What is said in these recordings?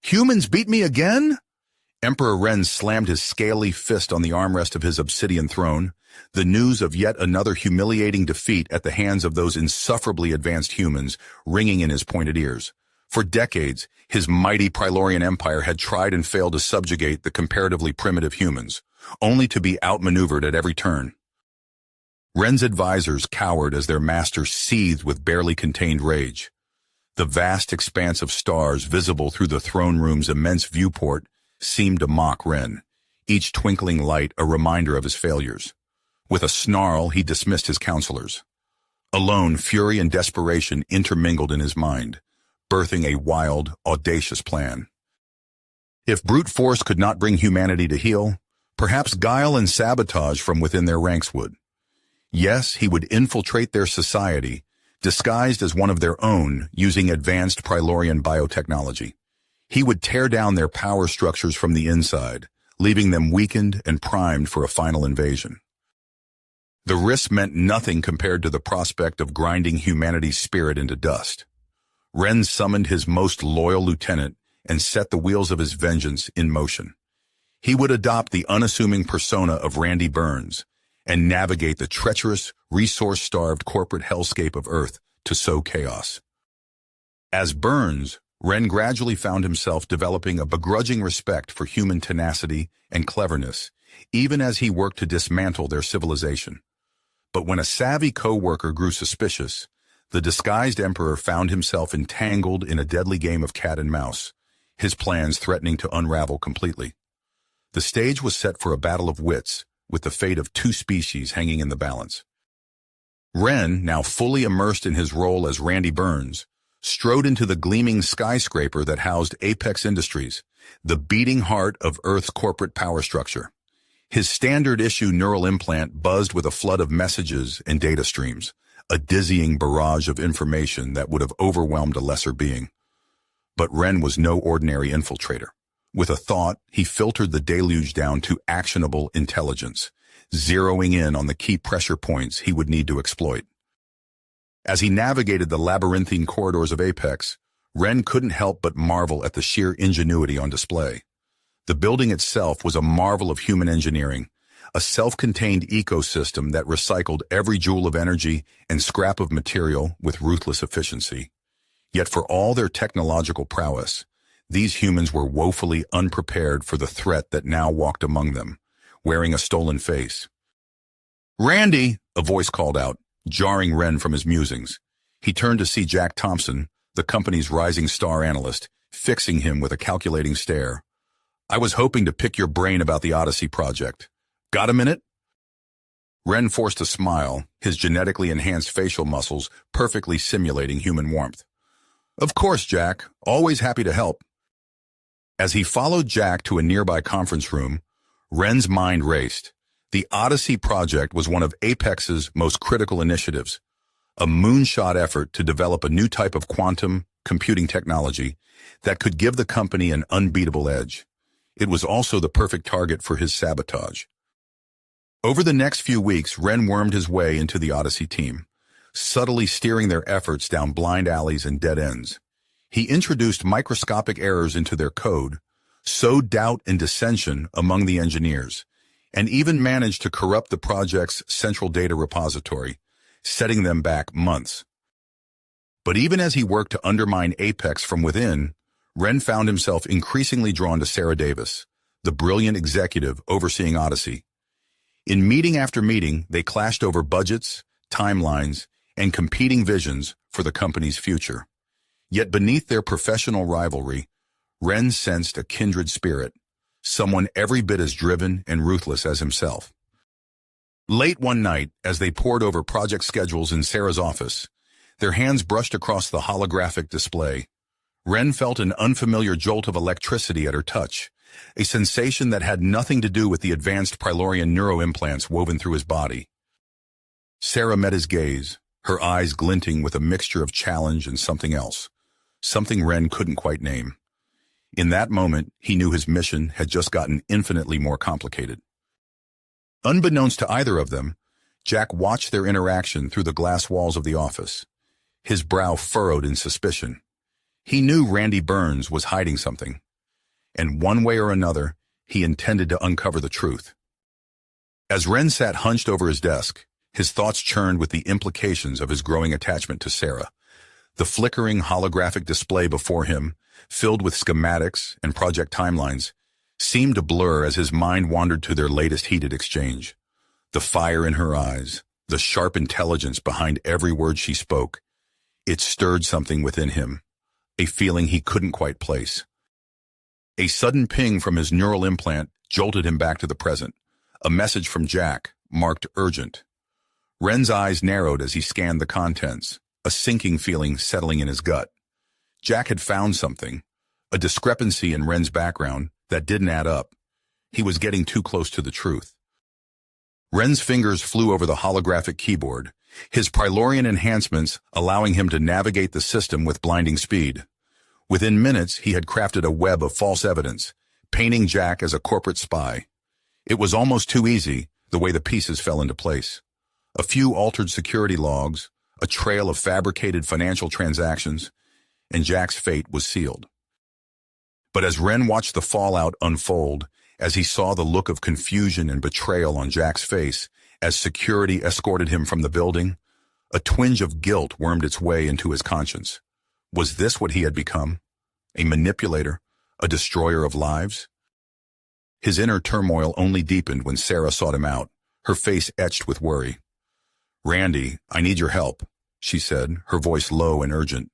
Humans beat me again? Emperor Ren slammed his scaly fist on the armrest of his obsidian throne, the news of yet another humiliating defeat at the hands of those insufferably advanced humans ringing in his pointed ears. For decades, his mighty Prilorian empire had tried and failed to subjugate the comparatively primitive humans, only to be outmaneuvered at every turn. Ren's advisors cowered as their master seethed with barely contained rage. The vast expanse of stars visible through the throne room's immense viewport seemed to mock Ren, each twinkling light a reminder of his failures. With a snarl, he dismissed his counselors. Alone, fury and desperation intermingled in his mind, birthing a wild, audacious plan. If brute force could not bring humanity to heel, perhaps guile and sabotage from within their ranks would. Yes, he would infiltrate their society, disguised as one of their own using advanced Prilorian biotechnology. He would tear down their power structures from the inside, leaving them weakened and primed for a final invasion. The risk meant nothing compared to the prospect of grinding humanity's spirit into dust. Ren summoned his most loyal lieutenant and set the wheels of his vengeance in motion. He would adopt the unassuming persona of Randy Burns and navigate the treacherous, resource-starved corporate hellscape of Earth to sow chaos. As Burns, Ren gradually found himself developing a begrudging respect for human tenacity and cleverness, even as he worked to dismantle their civilization. But when a savvy co-worker grew suspicious, the disguised emperor found himself entangled in a deadly game of cat and mouse, his plans threatening to unravel completely. The stage was set for a battle of wits, with the fate of two species hanging in the balance. Ren, now fully immersed in his role as Randy Burns, strode into the gleaming skyscraper that housed Apex Industries, the beating heart of Earth's corporate power structure. His standard-issue neural implant buzzed with a flood of messages and data streams, a dizzying barrage of information that would have overwhelmed a lesser being. But Ren was no ordinary infiltrator. With a thought, he filtered the deluge down to actionable intelligence, zeroing in on the key pressure points he would need to exploit. As he navigated the labyrinthine corridors of Apex, Ren couldn't help but marvel at the sheer ingenuity on display. The building itself was a marvel of human engineering, a self-contained ecosystem that recycled every joule of energy and scrap of material with ruthless efficiency. Yet for all their technological prowess, these humans were woefully unprepared for the threat that now walked among them, wearing a stolen face. "Randy!" a voice called out, jarring Ren from his musings. He turned to see Jack Thompson, the company's rising star analyst, fixing him with a calculating stare. "I was hoping to pick your brain about the Odyssey project. Got a minute?" Ren forced a smile, his genetically enhanced facial muscles perfectly simulating human warmth. "Of course, Jack. Always happy to help." As he followed Jack to a nearby conference room, Ren's mind raced. The Odyssey project was one of Apex's most critical initiatives, a moonshot effort to develop a new type of quantum computing technology that could give the company an unbeatable edge. It was also the perfect target for his sabotage. Over the next few weeks, Ren wormed his way into the Odyssey team, subtly steering their efforts down blind alleys and dead ends. He introduced microscopic errors into their code, sowed doubt and dissension among the engineers, and even managed to corrupt the project's central data repository, setting them back months. But even as he worked to undermine Apex from within, Ren found himself increasingly drawn to Sarah Davis, the brilliant executive overseeing Odyssey. In meeting after meeting, they clashed over budgets, timelines, and competing visions for the company's future. Yet beneath their professional rivalry, Ren sensed a kindred spirit, someone every bit as driven and ruthless as himself. Late one night, as they pored over project schedules in Sarah's office, their hands brushed across the holographic display. Ren felt an unfamiliar jolt of electricity at her touch, a sensation that had nothing to do with the advanced Prilorian neuroimplants woven through his body. Sarah met his gaze, her eyes glinting with a mixture of challenge and something else, something Ren couldn't quite name. In that moment, he knew his mission had just gotten infinitely more complicated. Unbeknownst to either of them, Jack watched their interaction through the glass walls of the office, his brow furrowed in suspicion. He knew Randy Burns was hiding something, and one way or another, he intended to uncover the truth. As Ren sat hunched over his desk, his thoughts churned with the implications of his growing attachment to Sarah. The flickering holographic display before him, filled with schematics and project timelines, seemed to blur as his mind wandered to their latest heated exchange. The fire in her eyes, the sharp intelligence behind every word she spoke, it stirred something within him, a feeling he couldn't quite place. A sudden ping from his neural implant jolted him back to the present, a message from Jack, marked urgent. Ren's eyes narrowed as he scanned the contents, a sinking feeling settling in his gut. Jack had found something, a discrepancy in Ren's background that didn't add up. He was getting too close to the truth. Ren's fingers flew over the holographic keyboard, his Prilorian enhancements allowing him to navigate the system with blinding speed. Within minutes, he had crafted a web of false evidence, painting Jack as a corporate spy. It was almost too easy, the way the pieces fell into place. A few altered security logs, a trail of fabricated financial transactions, and Jack's fate was sealed. But as Ren watched the fallout unfold, as he saw the look of confusion and betrayal on Jack's face as security escorted him from the building, a twinge of guilt wormed its way into his conscience. Was this what he had become? A manipulator, a destroyer of lives? His inner turmoil only deepened when Sarah sought him out, her face etched with worry. "Randy, I need your help," she said, her voice low and urgent.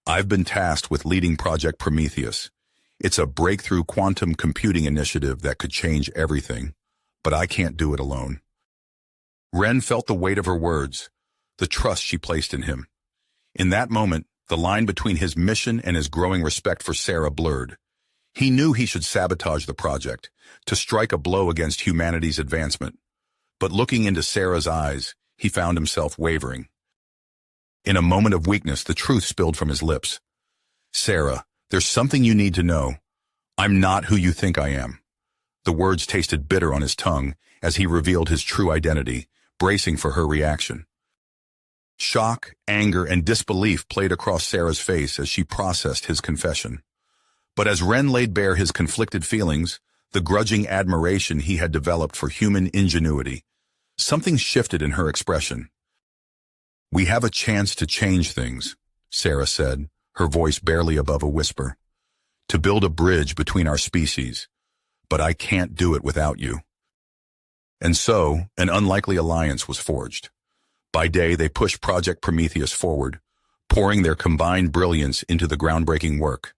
"I've been tasked with leading Project Prometheus. It's a breakthrough quantum computing initiative that could change everything, but I can't do it alone." Ren felt the weight of her words, the trust she placed in him. In that moment, the line between his mission and his growing respect for Sarah blurred. He knew he should sabotage the project, to strike a blow against humanity's advancement. But looking into Sarah's eyes, he found himself wavering. In a moment of weakness, the truth spilled from his lips. "Sarah, there's something you need to know. I'm not who you think I am." The words tasted bitter on his tongue as he revealed his true identity, bracing for her reaction. Shock, anger, and disbelief played across Sarah's face as she processed his confession. But as Ren laid bare his conflicted feelings, the grudging admiration he had developed for human ingenuity, something shifted in her expression. "We have a chance to change things," Sarah said, her voice barely above a whisper. "To build a bridge between our species. But I can't do it without you." And so, an unlikely alliance was forged. By day, they pushed Project Prometheus forward, pouring their combined brilliance into the groundbreaking work.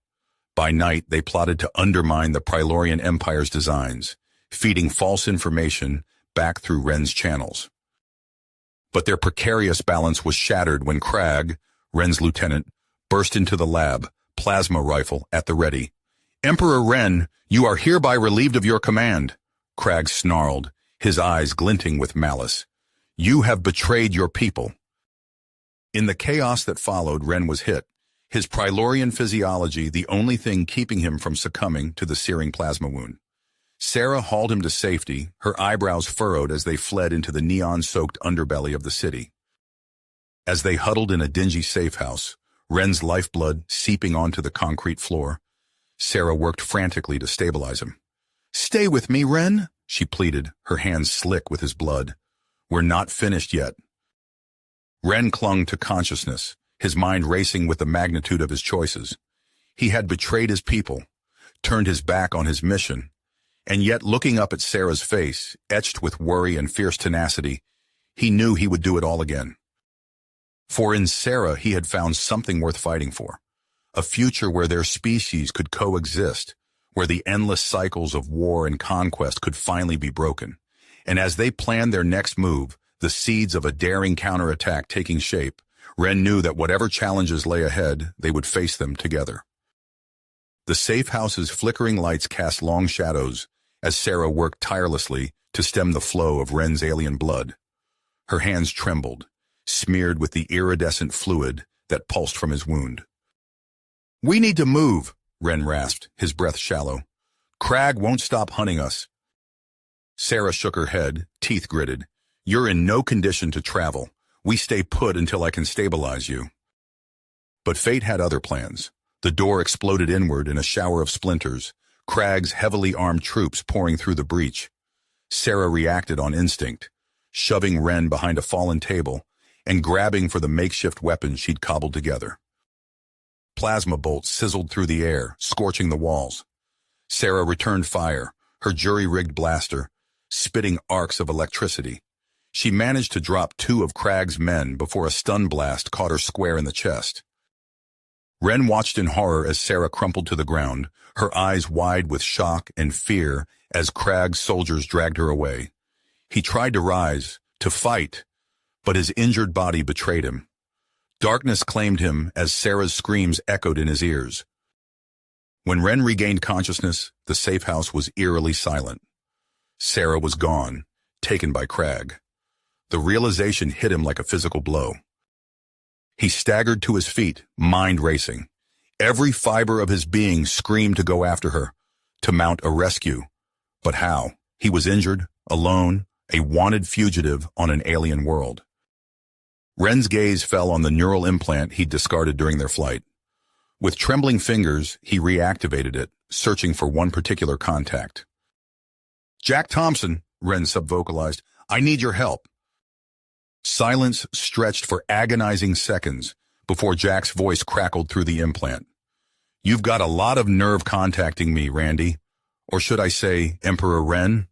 By night, they plotted to undermine the Prilorian Empire's designs, feeding false information back through Ren's channels. But their precarious balance was shattered when Crag, Ren's lieutenant, burst into the lab, plasma rifle at the ready. "Emperor Ren, you are hereby relieved of your command," Crag snarled, his eyes glinting with malice. "You have betrayed your people." In the chaos that followed, Ren was hit, his Prilorian physiology the only thing keeping him from succumbing to the searing plasma wound. Sarah hauled him to safety, her eyebrows furrowed as they fled into the neon-soaked underbelly of the city. As they huddled in a dingy safe house, Ren's lifeblood seeping onto the concrete floor, Sarah worked frantically to stabilize him. "Stay with me, Ren," she pleaded, her hands slick with his blood. "We're not finished yet." Ren clung to consciousness, his mind racing with the magnitude of his choices. He had betrayed his people, turned his back on his mission, and yet looking up at Sarah's face, etched with worry and fierce tenacity, he knew he would do it all again. For in Sarah he had found something worth fighting for, a future where their species could coexist, where the endless cycles of war and conquest could finally be broken. And as they planned their next move, the seeds of a daring counterattack taking shape, Ren knew that whatever challenges lay ahead, they would face them together. The safe house's flickering lights cast long shadows as Sarah worked tirelessly to stem the flow of Ren's alien blood. Her hands trembled, smeared with the iridescent fluid that pulsed from his wound. "We need to move," Ren rasped, his breath shallow. "Crag won't stop hunting us." Sarah shook her head, teeth gritted. "You're in no condition to travel. We stay put until I can stabilize you." But fate had other plans. The door exploded inward in a shower of splinters, Crag's heavily armed troops pouring through the breach. Sarah reacted on instinct, shoving Ren behind a fallen table and grabbing for the makeshift weapon she'd cobbled together. Plasma bolts sizzled through the air, scorching the walls. Sarah returned fire, her jury-rigged blaster, spitting arcs of electricity. She managed to drop 2 of Crag's men before a stun blast caught her square in the chest. Ren watched in horror as Sarah crumpled to the ground, her eyes wide with shock and fear as Crag's soldiers dragged her away. He tried to rise, to fight, but his injured body betrayed him. Darkness claimed him as Sarah's screams echoed in his ears. When Ren regained consciousness, the safe house was eerily silent. Sarah was gone, taken by Crag. The realization hit him like a physical blow. He staggered to his feet, mind racing. Every fiber of his being screamed to go after her, to mount a rescue. But how? He was injured, alone, a wanted fugitive on an alien world. Ren's gaze fell on the neural implant he'd discarded during their flight. With trembling fingers, he reactivated it, searching for one particular contact. "Jack Thompson," Ren subvocalized, "I need your help." Silence stretched for agonizing seconds before Jack's voice crackled through the implant. "You've got a lot of nerve contacting me, Randy. Or should I say, Emperor Ren?"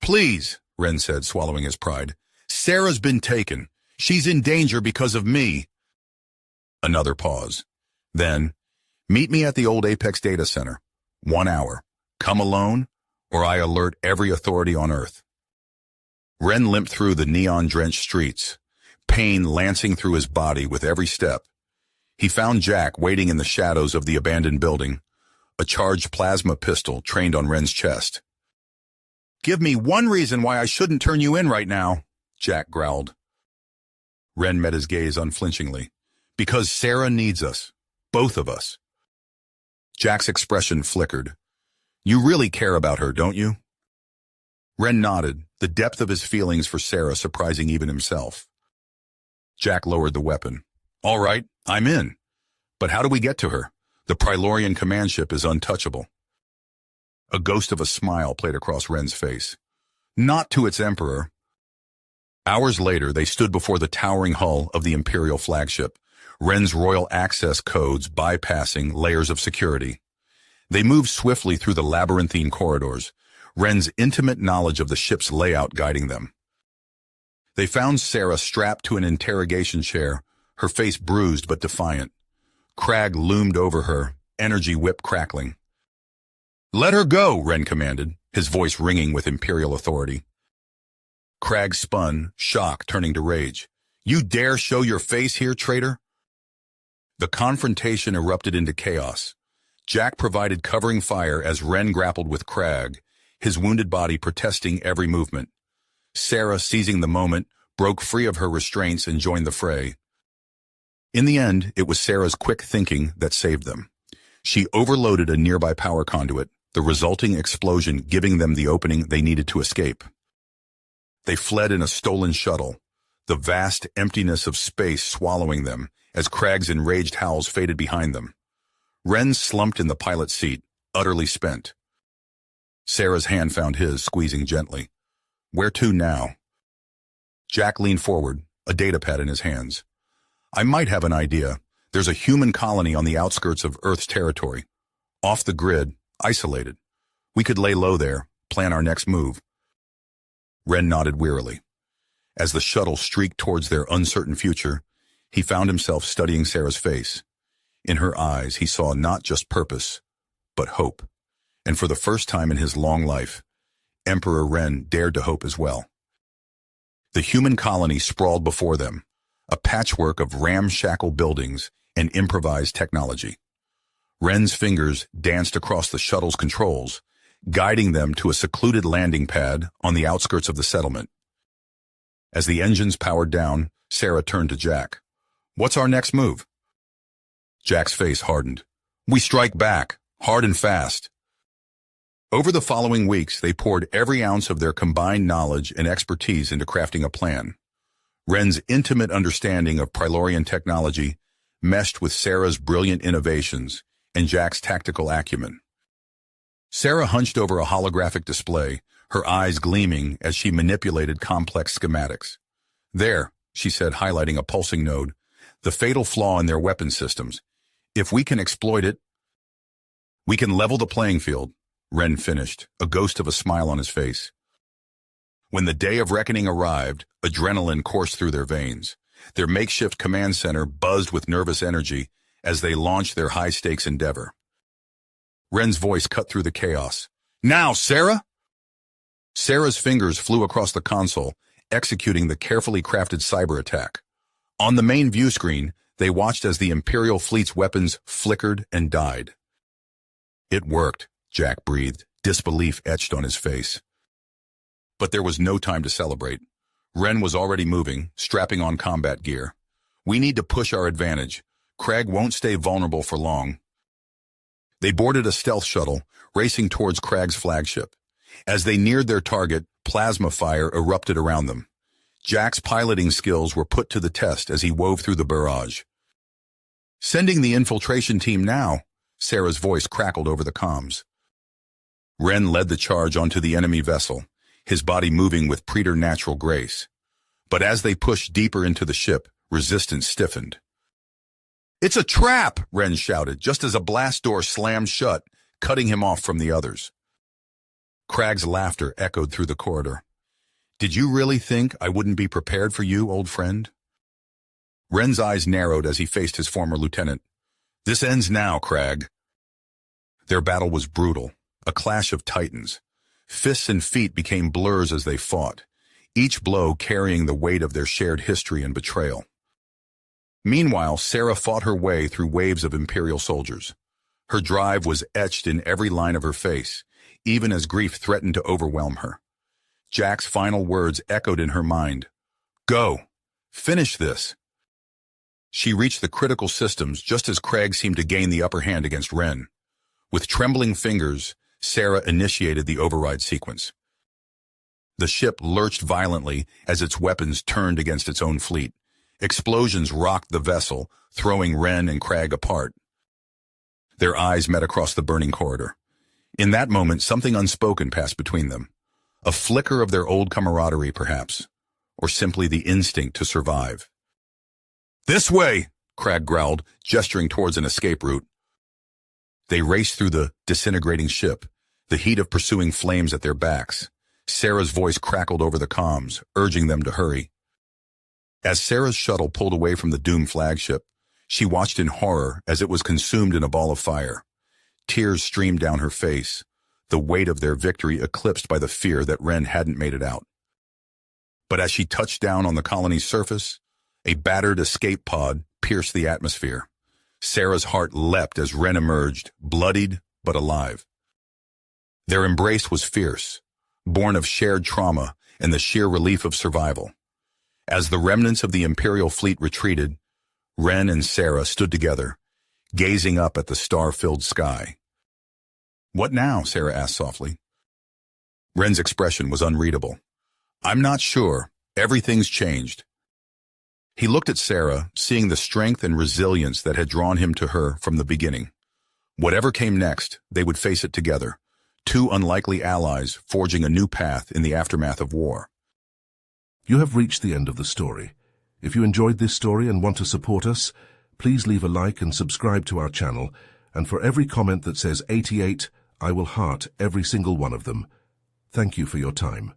"Please," Ren said, swallowing his pride. "Sarah's been taken. She's in danger because of me." Another pause. Then, "Meet me at the old Apex data center. 1 hour. Come alone, or I alert every authority on Earth." Ren limped through the neon-drenched streets, pain lancing through his body with every step. He found Jack waiting in the shadows of the abandoned building, a charged plasma pistol trained on Ren's chest. "Give me one reason why I shouldn't turn you in right now," Jack growled. Ren met his gaze unflinchingly. "Because Sarah needs us. Both of us." Jack's expression flickered. "You really care about her, don't you?" Ren nodded, the depth of his feelings for Sarah surprising even himself. Jack lowered the weapon. "All right, I'm in. But how do we get to her? The Prilorian command ship is untouchable." A ghost of a smile played across Ren's face. "Not to its Emperor." Hours later, they stood before the towering hull of the Imperial flagship, Ren's royal access codes bypassing layers of security. They moved swiftly through the labyrinthine corridors, Ren's intimate knowledge of the ship's layout guiding them. They found Sarah strapped to an interrogation chair, her face bruised but defiant. Crag loomed over her, energy whip crackling. "Let her go," Ren commanded, his voice ringing with imperial authority. Crag spun, shock turning to rage. "You dare show your face here, traitor?" The confrontation erupted into chaos. Jack provided covering fire as Ren grappled with Crag, his wounded body protesting every movement. Sarah, seizing the moment, broke free of her restraints and joined the fray. In the end, it was Sarah's quick thinking that saved them. She overloaded a nearby power conduit, the resulting explosion giving them the opening they needed to escape. They fled in a stolen shuttle, the vast emptiness of space swallowing them as Crag's enraged howls faded behind them. Ren slumped in the pilot's seat, utterly spent. Sarah's hand found his, squeezing gently. "Where to now?" Jack leaned forward, a datapad in his hands. "I might have an idea. There's a human colony on the outskirts of Earth's territory. Off the grid, isolated. We could lay low there, plan our next move." Ren nodded wearily. As the shuttle streaked towards their uncertain future, he found himself studying Sarah's face. In her eyes, he saw not just purpose, but hope. And for the first time in his long life, Emperor Ren dared to hope as well. The human colony sprawled before them, a patchwork of ramshackle buildings and improvised technology. Ren's fingers danced across the shuttle's controls, guiding them to a secluded landing pad on the outskirts of the settlement. As the engines powered down, Sarah turned to Jack. "What's our next move?" Jack's face hardened. "We strike back, hard and fast." Over the following weeks, they poured every ounce of their combined knowledge and expertise into crafting a plan. Ren's intimate understanding of Prilorian technology meshed with Sarah's brilliant innovations and Jack's tactical acumen. Sarah hunched over a holographic display, her eyes gleaming as she manipulated complex schematics. There, she said, highlighting a pulsing node, the fatal flaw in their weapon systems. If we can exploit it, we can level the playing field, Ren finished, a ghost of a smile on his face. When the day of reckoning arrived, adrenaline coursed through their veins. Their makeshift command center buzzed with nervous energy as they launched their high-stakes endeavor. Ren's voice cut through the chaos. Now, Sarah! Sarah's fingers flew across the console, executing the carefully crafted cyber attack. On the main view screen, they watched as the Imperial fleet's weapons flickered and died. It worked, Jack breathed, disbelief etched on his face. But there was no time to celebrate. Ren was already moving, strapping on combat gear. We need to push our advantage. Crag won't stay vulnerable for long. They boarded a stealth shuttle, racing towards Crag's flagship. As they neared their target, plasma fire erupted around them. Jack's piloting skills were put to the test as he wove through the barrage. Sending the infiltration team now, Sarah's voice crackled over the comms. Ren led the charge onto the enemy vessel, his body moving with preternatural grace. But as they pushed deeper into the ship, resistance stiffened. It's a trap, Ren shouted, just as a blast door slammed shut, cutting him off from the others. Crag's laughter echoed through the corridor. Did you really think I wouldn't be prepared for you, old friend? Ren's eyes narrowed as he faced his former lieutenant. This ends now, Crag. Their battle was brutal, a clash of titans. Fists and feet became blurs as they fought, each blow carrying the weight of their shared history and betrayal. Meanwhile, Sarah fought her way through waves of Imperial soldiers. Her drive was etched in every line of her face, even as grief threatened to overwhelm her. Jack's final words echoed in her mind. Go! Finish this! She reached the critical systems just as Crag seemed to gain the upper hand against Ren. With trembling fingers, Sarah initiated the override sequence. The ship lurched violently as its weapons turned against its own fleet. Explosions rocked the vessel, throwing Ren and Crag apart. Their eyes met across the burning corridor. In that moment, something unspoken passed between them. A flicker of their old camaraderie, perhaps, or simply the instinct to survive. This way, Crag growled, gesturing towards an escape route. They raced through the disintegrating ship, the heat of pursuing flames at their backs. Sarah's voice crackled over the comms, urging them to hurry. As Sarah's shuttle pulled away from the doomed flagship, she watched in horror as it was consumed in a ball of fire. Tears streamed down her face, the weight of their victory eclipsed by the fear that Ren hadn't made it out. But as she touched down on the colony's surface, a battered escape pod pierced the atmosphere. Sarah's heart leapt as Ren emerged, bloodied but alive. Their embrace was fierce, born of shared trauma and the sheer relief of survival. As the remnants of the Imperial fleet retreated, Ren and Sarah stood together, gazing up at the star-filled sky. What now? Sarah asked softly. Ren's expression was unreadable. I'm not sure. Everything's changed. He looked at Sarah, seeing the strength and resilience that had drawn him to her from the beginning. Whatever came next, they would face it together, two unlikely allies forging a new path in the aftermath of war. You have reached the end of the story. If you enjoyed this story and want to support us, please leave a like and subscribe to our channel, and for every comment that says 88, I will heart every single one of them. Thank you for your time.